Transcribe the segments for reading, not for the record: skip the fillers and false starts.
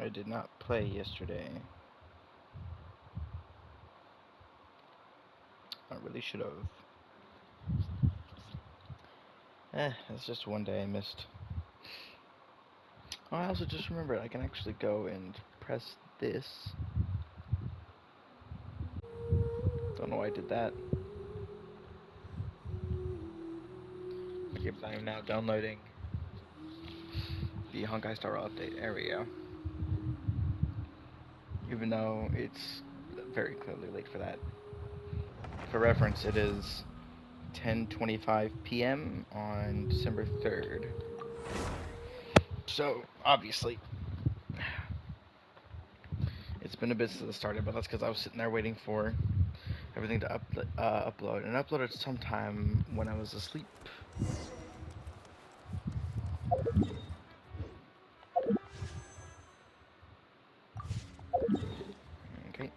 I did not play yesterday. I really should have. It's just one day I missed. Oh, I also just remembered I can actually go and press this. Don't know why I did that. Okay, but I am now downloading the Honkai Star update area. Even though it's very clearly late for that. For reference, it is 10:25 p.m. on December 3rd. So, obviously, it's been a bit since it started, but that's because I was sitting there waiting for everything to upload. And uploaded sometime when I was asleep. Okay.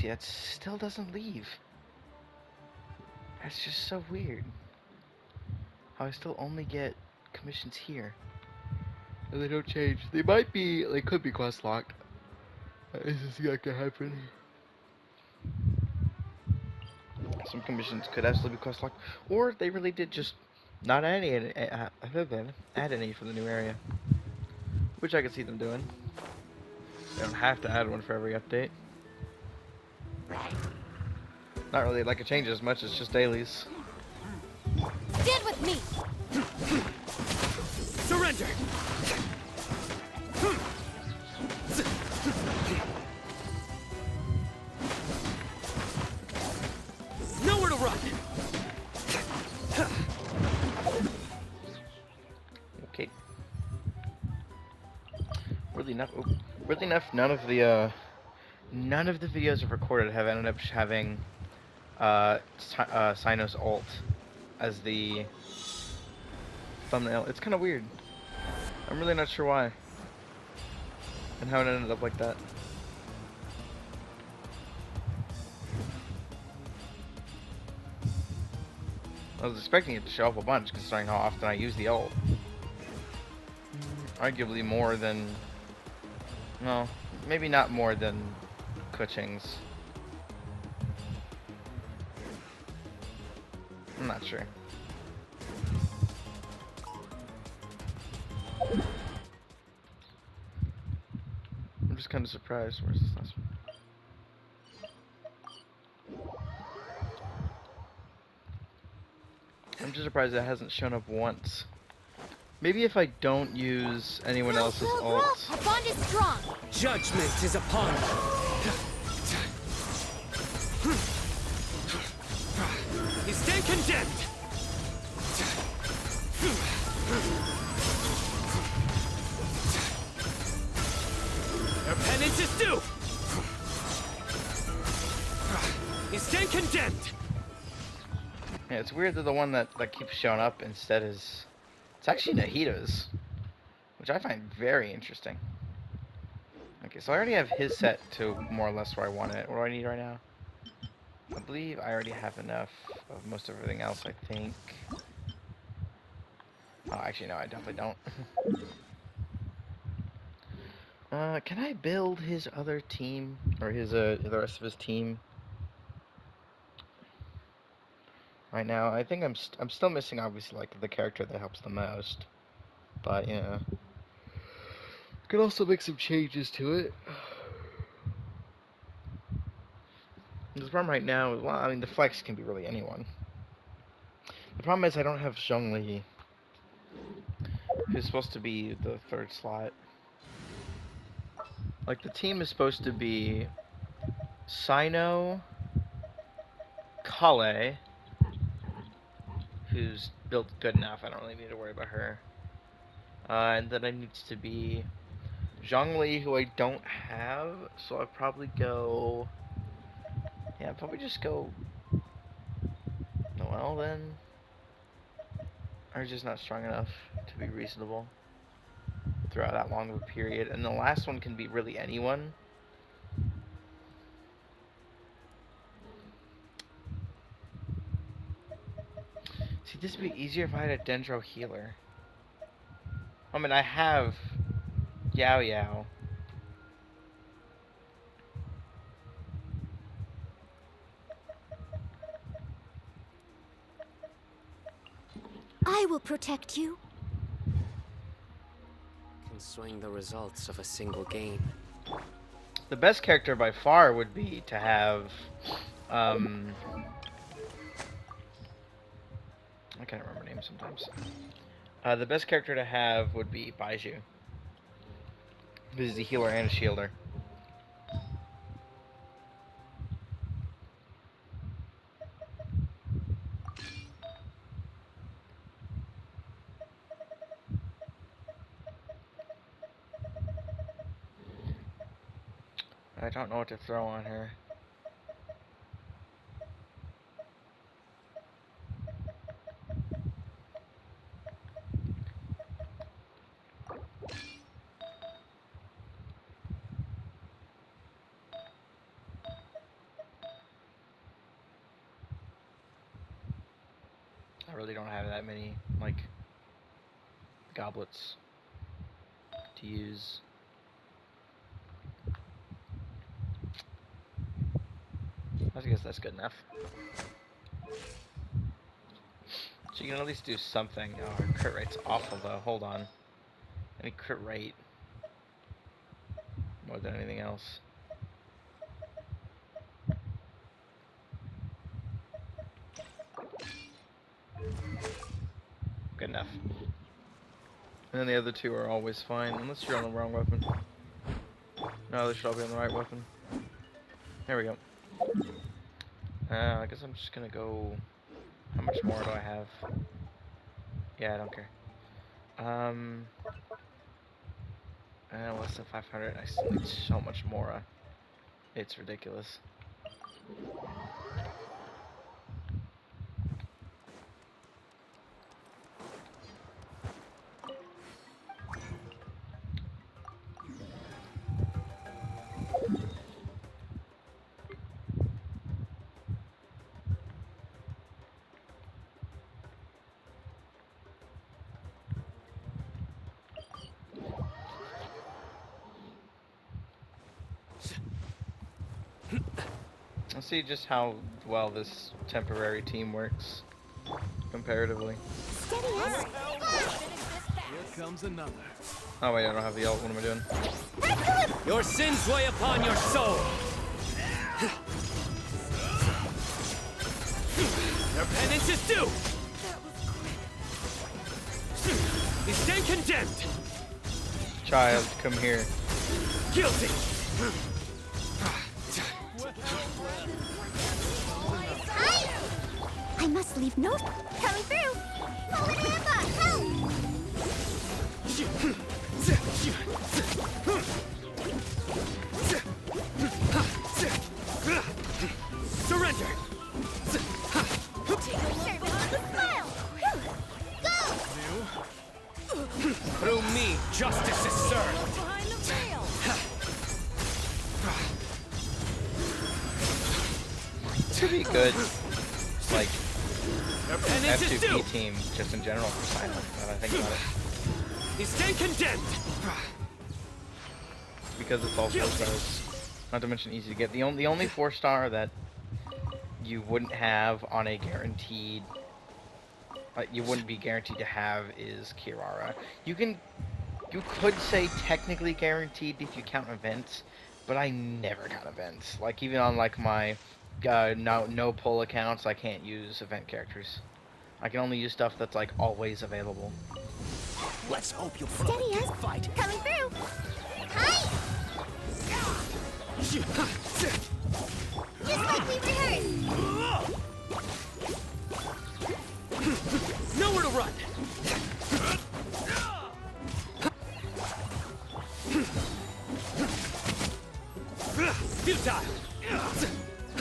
It still doesn't leave. That's just so weird. How I still only get commissions here. And they don't change. They could be quest locked. Is this that could happen? Some commissions could actually be quest locked. Or they really did just not add any for the new area. Which I could see them doing. They don't have to add one for every update. Not really like a change as much, it's just dailies. Stand with me! Surrender! Nowhere to run! Okay. Weirdly enough, none of the videos I've recorded have ended up having Cyno's ult as the thumbnail. It's kind of weird. I'm really not sure why. And how it ended up like that. I was expecting it to show up a bunch, considering how often I use the ult. Arguably more than... No, maybe not more than Kuching's. I'm not sure. I'm just kind of surprised. Where's this last one? I'm just surprised that hasn't shown up once. Maybe if I don't use anyone else's ults. Our bond is strong! Judgment is upon you! You stand condemned! Your penance is due! You stand condemned! Yeah, it's weird that the one that keeps showing up instead is... It's actually Nahita's, which I find very interesting. Okay, so I already have his set to more or less where I want it. What do I need right now? I believe I already have enough of most of everything else, I think. Oh, actually, no, I definitely don't. Can I build his other team? Or his, the rest of his team? Right now, I think I'm still missing, obviously, like, the character that helps the most. But, yeah. Could also make some changes to it. The problem right now is, well, I mean, the flex can be really anyone. The problem is I don't have Zhongli, who's supposed to be the third slot. Like, the team is supposed to be Sino, Kale, who's built good enough, I don't really need to worry about her. And then it needs to be Zhongli, who I don't have, so I'll probably go... Yeah, I'll probably just go Noelle then. Or just not strong enough to be reasonable throughout that long of a period. And the last one can be really anyone. See, this would be easier if I had a Dendro healer. I mean, I have Yow yow. I will protect you. Can swing the results of a single game. The best character by far would be to have, I can't remember names sometimes. The best character to have would be Baiju. He's a healer and a shielder. I don't know what to throw on her. I really don't have that many, like, goblets to use. I guess that's good enough. So you can at least do something. Oh, our crit rate's awful though. Hold on. Any crit rate more than anything else. Good enough. And then the other two are always fine, unless you're on the wrong weapon. No, they should all be on the right weapon. There we go. I guess I'm just gonna go... How much more do I have? Yeah, I don't care. Less than 500. I still need so much more. It's ridiculous. Let's see just how well this temporary team works comparatively. Steady as. Here comes another. Oh wait, I don't have the ult. What am I doing? Your sins weigh upon your soul. Your penance is due. You stand condemned. Child, come here. Guilty. I must leave no. Coming through. Holy Grandpa, help! Surrender. Smile. Go! Through me, justice is served. Behind the veil. To be good, like, Your penance is due. F2P team, just in general, for Silent, now that I think about it. You stand condemned. Because it's all 4 stars. Not to mention easy to get. The only 4-star that you wouldn't have on a guaranteed... you wouldn't be guaranteed to have is Kirara. You could say technically guaranteed if you count events, but I never count events. Like, even on, like, my no pull accounts, I can't use event characters. I can only use stuff that's, like, always available. Let's hope you'll put up a Steady good as. fight. Coming through. Hi! Just like we rehearsed. Nowhere to run. Futile. I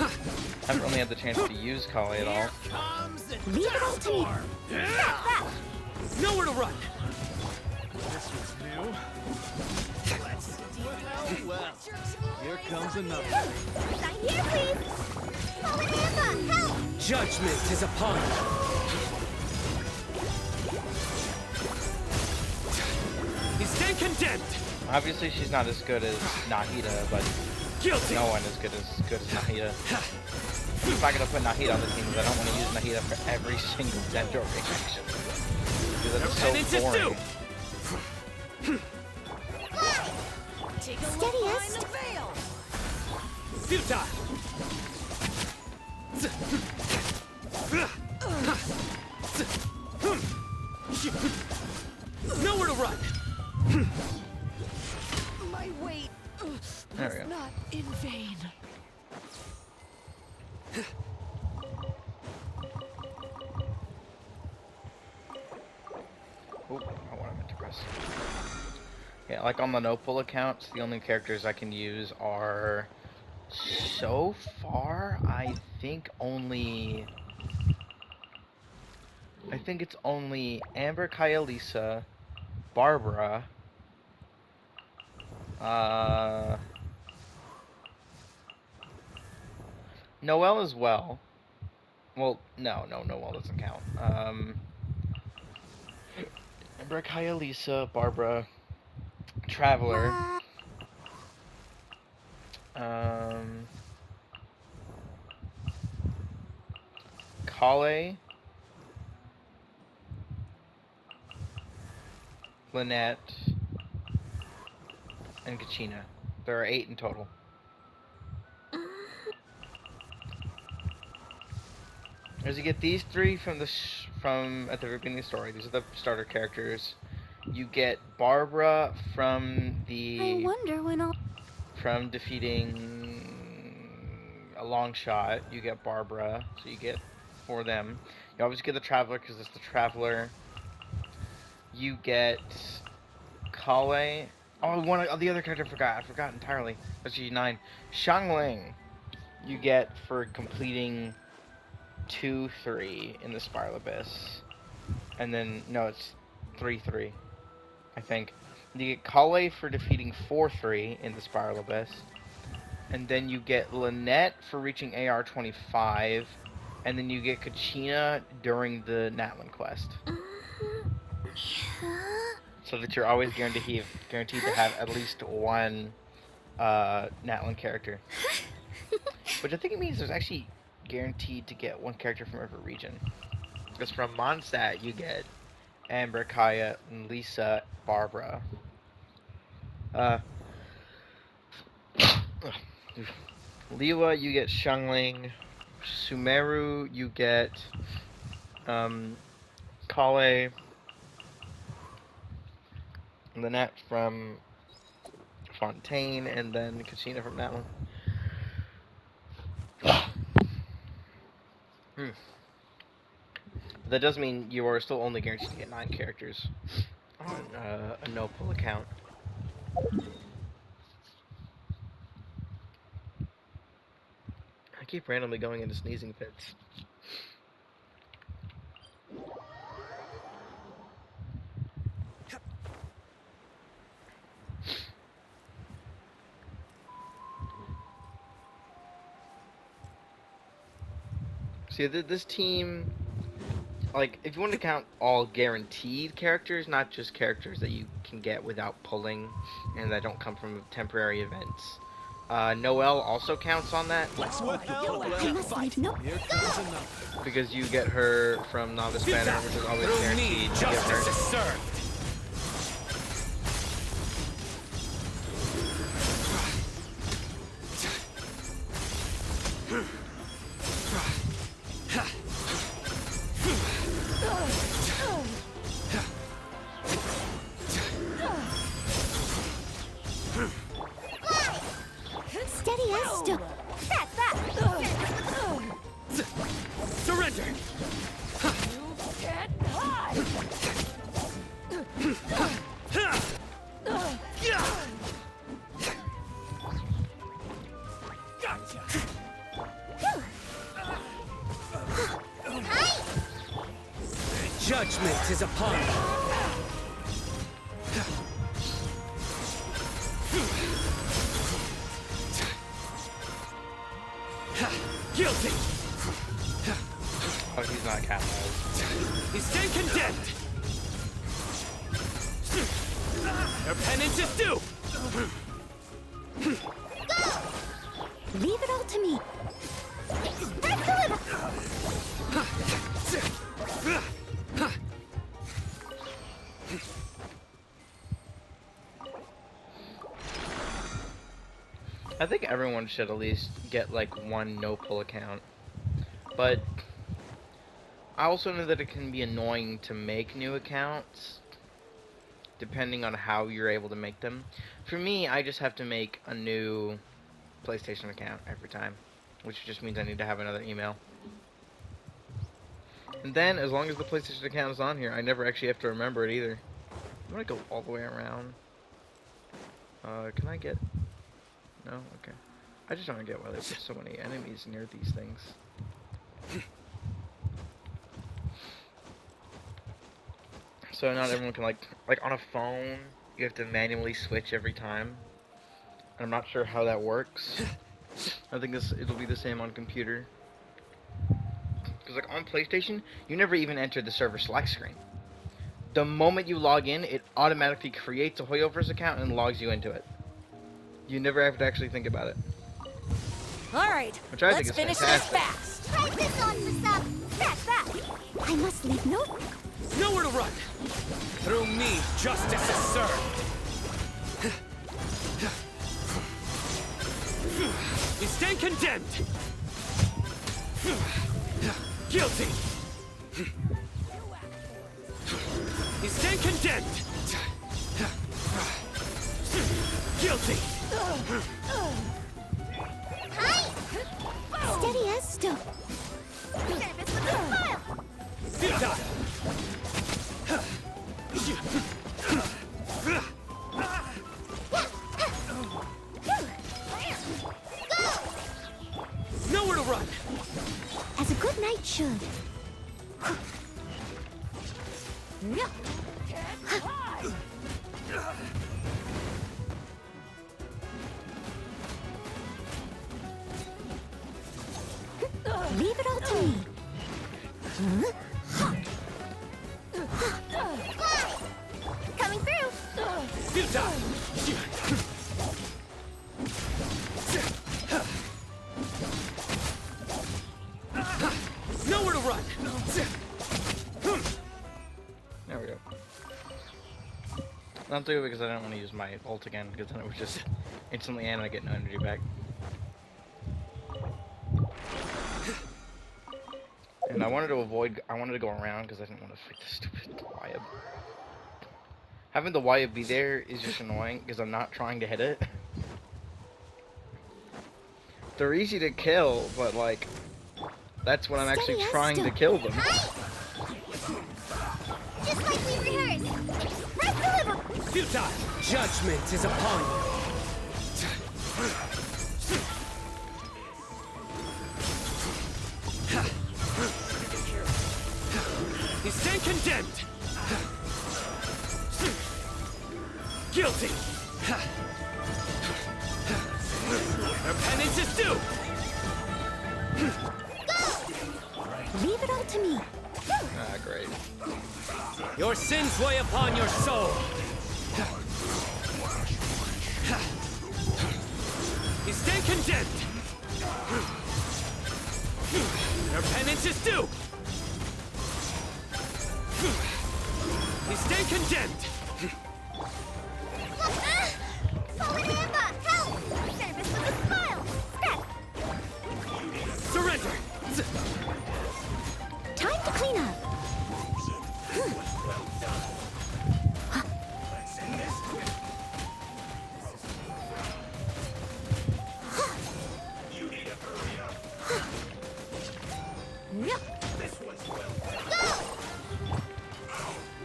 haven't really had the chance to use Kali at all. Leave it all to me. Nowhere to run. This was new. Well, here comes another. Sign here, please. Holy Grandpa, help! Judgment is upon you. You stand condemned. Obviously, she's not as good as Nahida, but Guilty. no one is good as Nahida. I'm not gonna put Nahida on the team because I don't want to use Nahida for every single Dendro reaction. Because that's Penance so is boring. due. Take a look behind the veil. Futile. Nowhere to run. My weight There we go. not in vain. Oop, I want meant to press. Yeah, like on the no pull accounts, the only characters I can use are so far. I think it's only Amber, Kaya, Lisa, Barbara, Noelle as well. Well, no, Noelle doesn't count. Amber, Kaya, Lisa, Barbara, Traveler, Kale, Lynette, and Kachina. There are 8 in total. As you get these 3 from from at the very beginning of the story, these are the starter characters. You get Barbara from I wonder when I'll. from defeating a long shot. You get Barbara, so you get 4 of them. You always get the Traveler because it's the Traveler. You get Kale. Oh, the other character I forgot. I forgot entirely. That's usually 9. Xiangling. You get for completing 2, 3 in the Spiral Abyss. And then, no, it's 3, 3, I think. You get Kale for defeating 4, 3 in the Spiral Abyss. And then you get Lynette for reaching AR25. And then you get Kachina during the Natlan quest. So that you're always guaranteed to have at least one Natlan character. Which I think it means there's actually guaranteed to get 1 character from every region. Because from Mondstadt you get Amber, Kaya, and Lisa, Barbara. Liwa you get Xiangling. Sumeru you get Kale. Lynette from Fontaine, and then Kachina from that one. But that does mean you are still only guaranteed to get 9 characters on a no-pull account. I keep randomly going into sneezing fits. See, this team, like, if you want to count all guaranteed characters, not just characters that you can get without pulling and that don't come from temporary events, Noelle also counts on that. Let's hope you'll pull it I out. must leave no. Here comes another. Because you get her from Novice Banner, which is always Through me, guaranteed to get justice is her. served. Steady as still. That's that. Surrender. You can't hide. Gotcha. Judgment is upon you. Guilty. Oh, he's not capitalized. You stand condemned. Your penance is due. Leave it all to me. Press the lever. I think everyone should at least get like one no-pull account. But I also know that it can be annoying to make new accounts depending on how you're able to make them. For me, I just have to make a new PlayStation account every time, which just means I need to have another email. And then, as long as the PlayStation account is on here, I never actually have to remember it either. I'm gonna go all the way around. Can I get... No? Okay. I just don't get why there's so many enemies near these things. So not everyone can like on a phone, you have to manually switch every time. I'm not sure how that works. I think it'll be the same on computer. Because like on PlayStation, you never even enter the server select screen. The moment you log in, it automatically creates a Hoyoverse account and logs you into it. You never have to actually think about it. All right, Which I think let's is finish fantastic. this fast. Try this on for some. Back. I must leave no... Nowhere to run. Through me, justice is served. You stand condemned. Guilty. You stand condemned. Guilty. Steady as stone. Service with a smile. Futile. Nowhere to run. As a good knight should. Leave it all to me. Coming through. Futile. Nowhere to run. There we go. I'll do it because I don't want to use my ult again, because then it would just instantly end and I get no energy back. And I wanted to go around because I didn't want to fight the stupid Wyab. Having the Wyab be there is just annoying because I'm not trying to hit it. They're easy to kill, but like, that's when I'm actually trying to kill them. Just like we rehearsed. Press the lever. Futile. Judgment is upon you. You stand condemned. Guilty. Your penance is due. Leave it all to me. Ah, great. Your sins weigh upon your soul. You stand condemned. Your penance is due. You stand condemned. Fallen Amber, help! Service with a smile. Step. Surrender. Time to clean up.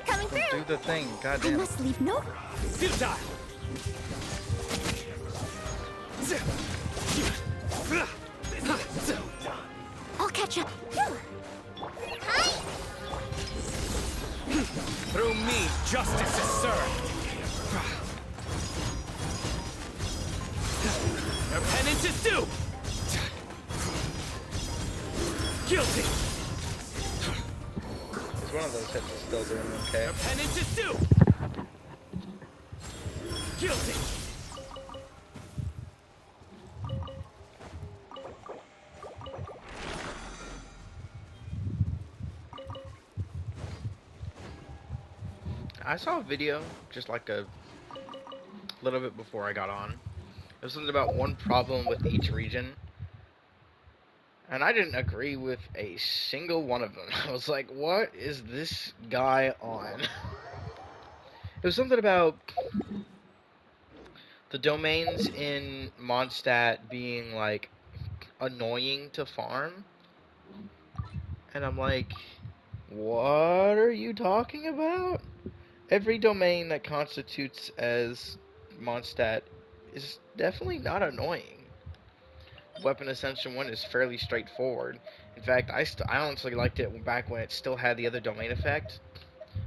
Coming Do through. the thing, I goddamn. must leave no... Futile. I'll catch up. Through me, justice is served. Your penance is due. Guilty. It's one of those hits is still doing okay. Your penance is due. Guilty. I saw a video just like a little bit before I got on. It was something about one problem with each region, and I didn't agree with a single one of them. I was like, what is this guy on? It was something about the domains in Mondstadt being like annoying to farm, and I'm like, what are you talking about? Every domain that constitutes as Mondstadt is definitely not annoying. Weapon Ascension 1 is fairly straightforward. In fact, I honestly liked it back when it still had the other domain effect,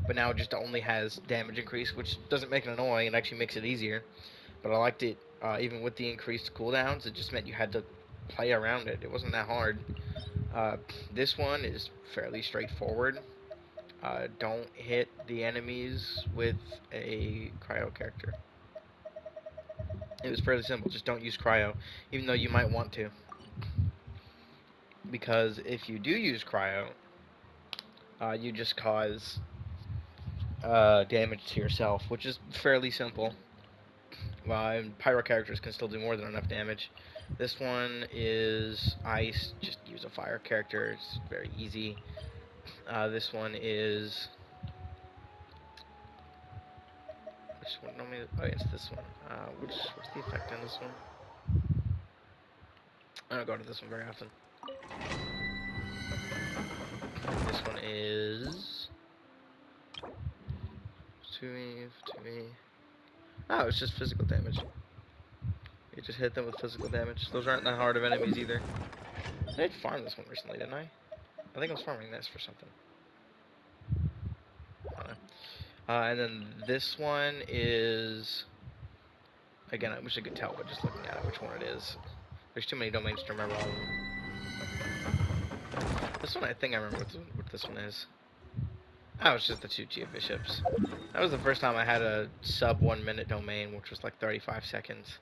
but now it just only has damage increase, which doesn't make it annoying, it actually makes it easier. But I liked it even with the increased cooldowns, it just meant you had to play around it. It wasn't that hard. Uh, this one is fairly straightforward. Don't hit the enemies with a cryo character. It was fairly simple. Just don't use cryo, even though you might want to. Because if you do use cryo, you just cause damage to yourself, which is fairly simple. And pyro characters can still do more than enough damage. This one is ice. Just use a fire character. It's very easy. This one is... Which one? Oh, it's this one. What's the effect on this one? I don't go to this one very often. This one is... To me. Oh, it's just physical damage. You just hit them with physical damage. Those aren't that hard of enemies either. I did farm this one recently, didn't I? I think I was farming this for something. I don't know. And then this one is... Again, I wish I could tell, but just looking at it, which one it is. There's too many domains to remember all of them. This one, I think I remember what this one is. Oh, it's just the two Geobishops. That was the first time I had a sub 1 minute domain, which was like 35 seconds,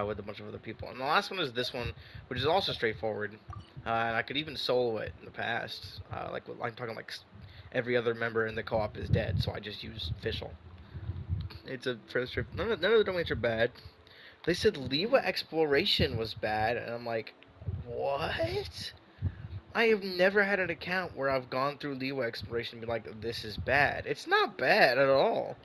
with a bunch of other people. And the last one is this one, which is also straightforward. And I could even solo it in the past. I'm talking like every other member in the co-op is dead, so I just use Fischl. It's a fairly straightforward. None of the domains are bad. They said Liwa Exploration was bad, and I'm like, what? I have never had an account where I've gone through Liwa Exploration and be like, this is bad. It's not bad at all.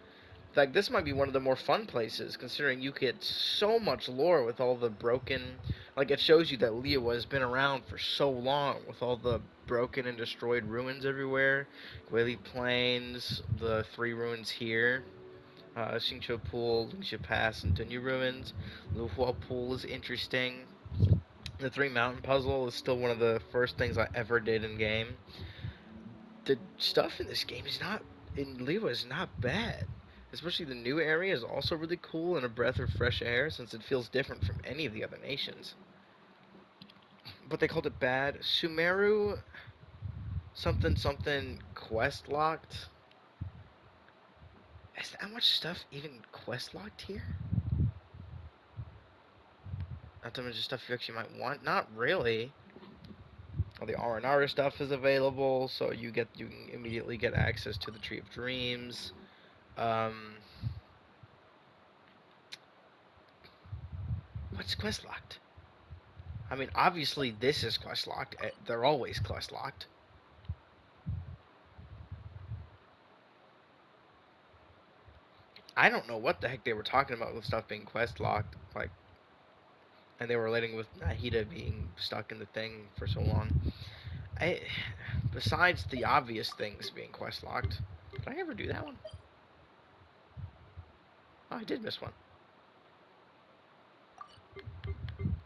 In fact, this might be one of the more fun places, considering you get so much lore with all the broken... Like, it shows you that Liwa has been around for so long, with all the broken and destroyed ruins everywhere. Guili Plains, the 3 ruins here. Xingqiu Pool, Lingsha Pass, and Dunyu Ruins. Luhua Pool is interesting. The 3 Mountain Puzzle is still one of the first things I ever did in game. The stuff in this game is not... In Liwa is not bad. Especially the new area is also really cool and a breath of fresh air, since it feels different from any of the other nations. But they called it bad. Sumeru... Something quest locked. Is that much stuff even quest locked here? Not that much stuff you actually might want. Not really. All the R&R stuff is available, so you can immediately get access to the Tree of Dreams. What's quest locked? I mean, obviously this is quest locked. They're always quest locked. I don't know what the heck they were talking about with stuff being quest locked, like, and they were relating with Nahida being stuck in the thing for so long. Besides the obvious things being quest locked, did I ever do that one? Oh, I did miss one.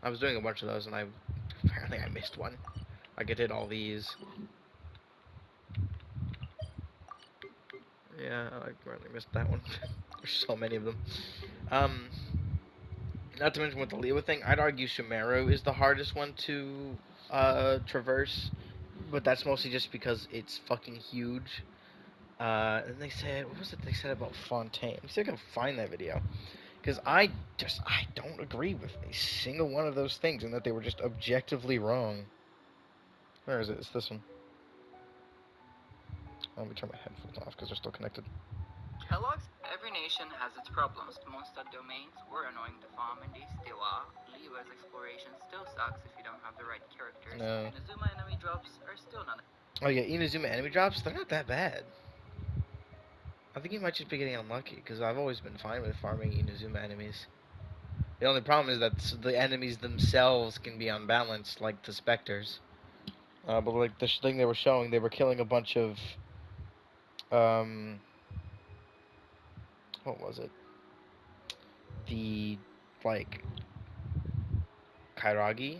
I was doing a bunch of those, and apparently I missed one. Like, I did all these. Yeah, I apparently missed that one. There's so many of them. Not to mention with the Liwa thing, I'd argue Sumeru is the hardest one to traverse, but that's mostly just because it's fucking huge. And they said, what was it they said about Fontaine? Let me see if I can find that video. Because I don't agree with a single one of those things, and that they were just objectively wrong. Where is it? It's this one. Let me turn my headphones off because they're still connected. Kellogg's, every nation has its problems. Mondstadt domains were annoying to farm and they still are. Leeway's exploration still sucks if you don't have the right characters. No. Inazuma enemy drops are still not. Oh yeah, Inazuma enemy drops, they're not that bad. I think you might just be getting unlucky, because I've always been fine with farming Inazuma enemies. The only problem is that the enemies themselves can be unbalanced, like the specters. But like the thing they were showing, they were killing a bunch of, what was it? The, like, Kairagi?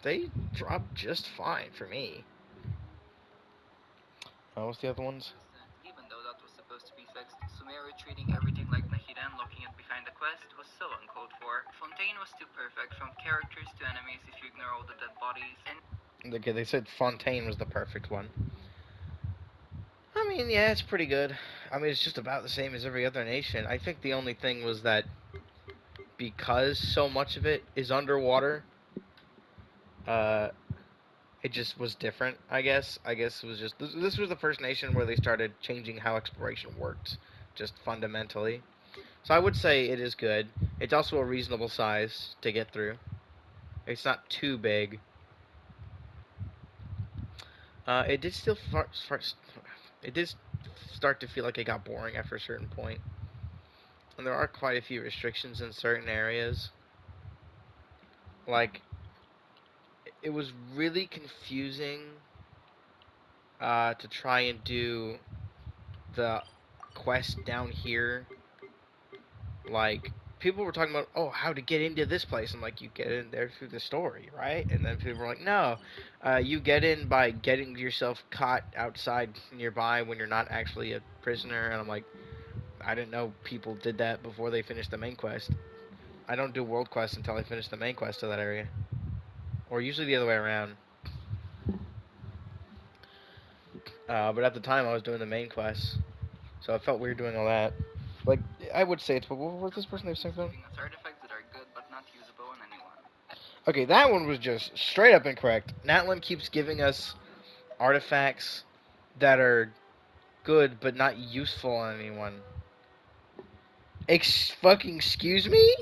They dropped just fine for me. What's the other ones? Even though that was supposed to be fixed, Sumeru treating everything like Nahida and locking it behind the quest was so uncalled for. Fontaine was too perfect, from characters to enemies if you ignore all the dead bodies, and Okay, they said Fontaine was the perfect one. I mean, yeah, it's pretty good. I mean, it's just about the same as every other nation. I think the only thing was that because so much of it is underwater, uh, it just was different, I guess. I guess it was just... This was the first nation where they started changing how exploration worked, just fundamentally. So I would say it is good. It's also a reasonable size to get through. It's not too big. It did still... It did start to feel like it got boring after a certain point. And there are quite a few restrictions in certain areas. Like, it was really confusing to try and do the quest down here. Like, people were talking about, oh, how to get into this place. I'm like, you get in there through the story, right? And then people were like, no, you get in by getting yourself caught outside nearby when you're not actually a prisoner. And I'm like, I didn't know people did that before they finished the main quest. I don't do world quests until I finish the main quest of that area. Or usually the other way around. But at the time, I was doing the main quest. So it felt weird doing all that. Like, I would say it's... What was this person they was saying? giving us artifacts that are good but not usable on anyone. Okay, that one was just straight up incorrect. Natlan keeps giving us artifacts that are good but not useful on anyone. Fucking excuse me?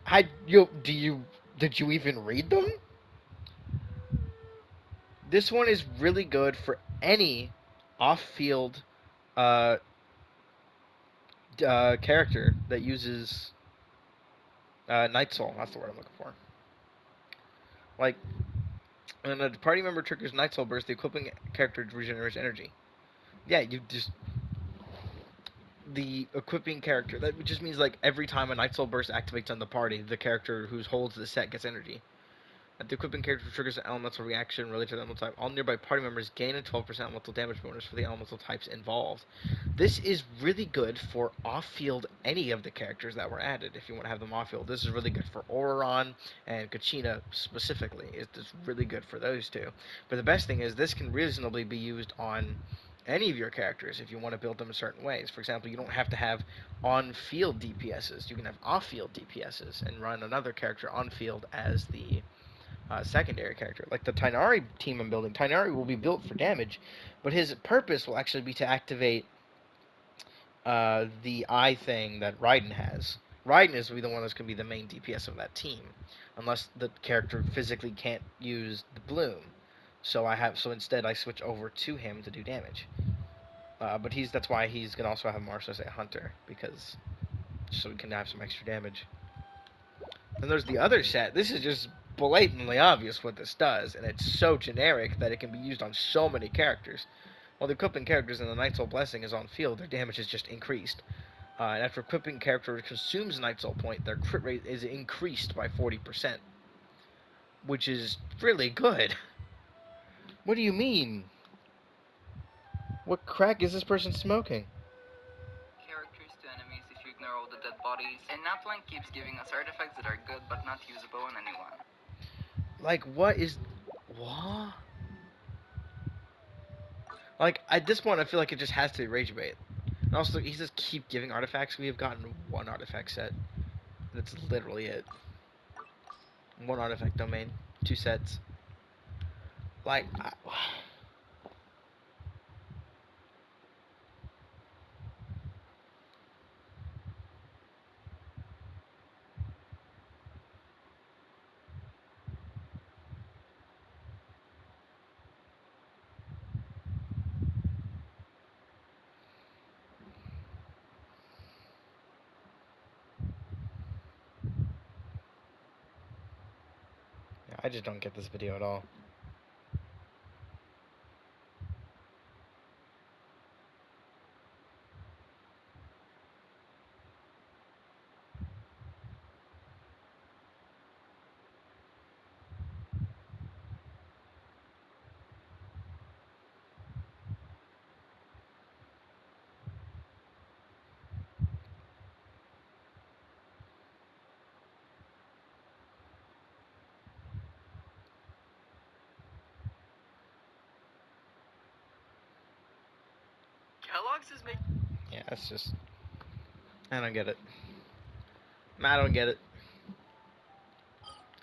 Did you even read them? This one is really good for any off-field character that uses Night Soul. That's the word I'm looking for. Like, when a party member triggers Night Soul Burst, the equipping character regenerates energy. Yeah, you just... The equipping character. That just means, like, every time a Night Soul Burst activates on the party, the character who holds the set gets energy. The equipping character triggers an elemental reaction related to the elemental type. All nearby party members gain a 12% elemental damage bonus for the elemental types involved. This is really good for off-field any of the characters that were added. If you want to have them off-field, this is really good for Auroron and Kachina specifically. It's really good for those two. But the best thing is this can reasonably be used on any of your characters if you want to build them in certain ways. For example, you don't have to have on-field DPSs. You can have off-field DPSs and run another character on-field as the secondary character. Like the Tainari team I'm building. Tainari will be built for damage, but his purpose will actually be to activate the eye thing that Raiden has. Raiden is the one that's going to be the main DPS of that team, unless the character physically can't use the bloom. So instead I switch over to him to do damage. But that's why he's going to also have Marshall as a hunter, because so we can have some extra damage. Then there's the other set. This is just blatantly obvious what this does, and it's so generic that it can be used on so many characters. While the equipping characters in the Night Soul Blessing is on field, their damage is just increased. And after equipping character consumes a Night Soul point, their crit rate is increased by 40%. Which is really good. What do you mean? What crack is this person smoking? Characters to enemies if you ignore all the dead bodies, and Natlan keeps giving us artifacts that are good but not usable on anyone. Like, what is... What? Like, at this point, I feel like it just has to be Rage Bait. And also, he just keep giving artifacts. We have gotten one artifact set. That's literally it. One artifact domain. 2 sets. Like, I just don't get this video at all. Kellogg's is making. Yeah, that's just... I don't get it. I don't get it.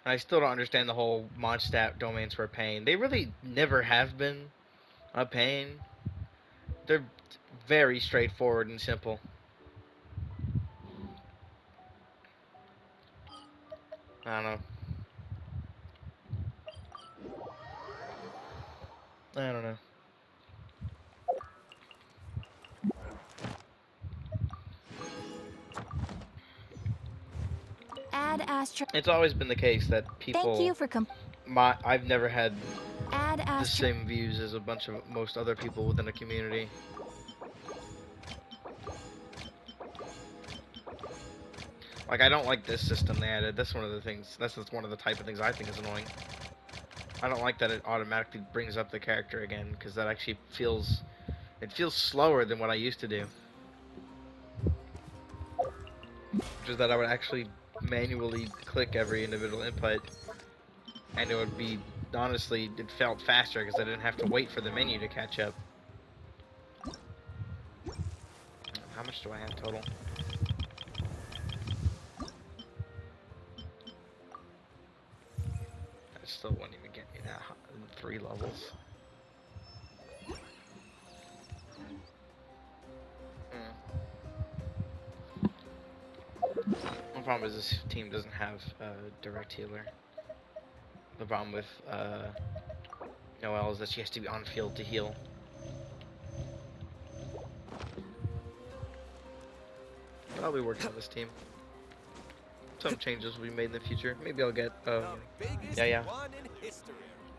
I still don't understand the whole Mondstadt domains for pain. They really never have been a pain. They're very straightforward and simple. I don't know. I don't know. Add Astra. It's always been the case that Thank you people... for I've never had add the Astra. same views as a bunch of most other people within a community. Like, I don't like this system they added. That's one of the things. That's just one of the type of things I think is annoying. I don't like that it automatically brings up the character again, because that actually feels... It feels slower than what I used to do. Which is that I would actually manually click every individual input, and it would be... Honestly, it felt faster because I didn't have to wait for the menu to catch up. How much do I have total? That still wouldn't even get me that high, 3 levels. The problem is this team doesn't have a direct healer. The problem with Noelle is that she has to be on field to heal. But I'll be working on this team. Some changes will be made in the future. Maybe I'll get The biggest yeah. one in history.